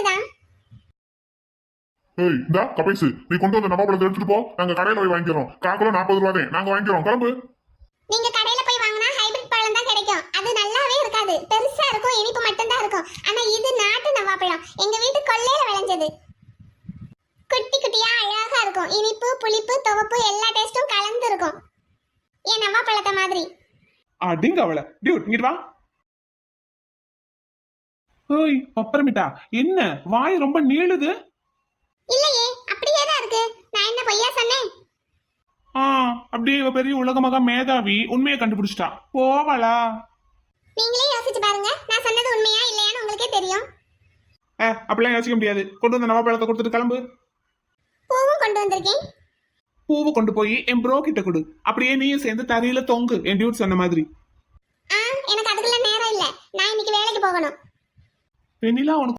Note தான். ஏய் இந்தா கபைசு, நீ கொண்டு வந்த நவாப்பழத்தை எடுத்துட்டு போ. நாங்க கடையில போய் வாங்கிக்கிறோம். காக்கிலோ 40 ரூபாதே. நாங்க வாங்கிக்கிறோம். கிளம்பு. நீங்க கடையில போய் வாங்கினா ஹைபிரிட் பழம் தான் கிடைக்கும். அது நல்லாவே இருக்காது. பெருசா இருக்கும், இனிப்பு மட்டும் தான் இருக்கும். ஆனா இது நாட்டு நவாப்பழம், எங்க வீட்டு கொல்லையில விளைஞ்சது. குட்டி குட்டியா அழகா இருக்கும். இனிப்பு, புளிப்பு, துவப்பு எல்லா டேஸ்டும் கலந்து இருக்கும். ஏன் நவாப்பழத்தை மாதிரி. அடிங்க அவளை. டியூட் இங்கிட்டு வா. ஓய் பப்பரமிட்டா, என்ன வாய் ரொம்ப நீளுது? இல்லையே, அப்படியே தான் இருக்கு. நான் என்ன பொய்யா சொன்னேன்? அப்படியே இவ பெரிய உலகமாக மேதாவி உண்மையை கண்டுபிடிச்சிட்டா. போவலா? நீங்களே யோசிச்சு பாருங்க, நான் சொன்னது உண்மையா இல்லையான்னு உங்களுக்கே தெரியும். அப்படிலாம் யோசிக்க முடியாது. கொண்டு வந்த நவாப்பழத்தை கொடுத்துட்டு கிளம்பு. பூவும் கொண்டு வந்திருக்கேன். பூவை கொண்டு போய் என் ப்ரோ கிட்ட கொடு. அப்படியே நீயும் சேர்ந்து தரையில தொங்கு, என் டியூட் சொன்ன மாதிரி. எனக்கு அதுக்குள்ள நேரம் இல்ல. நான் இன்னைக்கு வேலைக்கு போகணும். வெண்ணிலா உனக்கு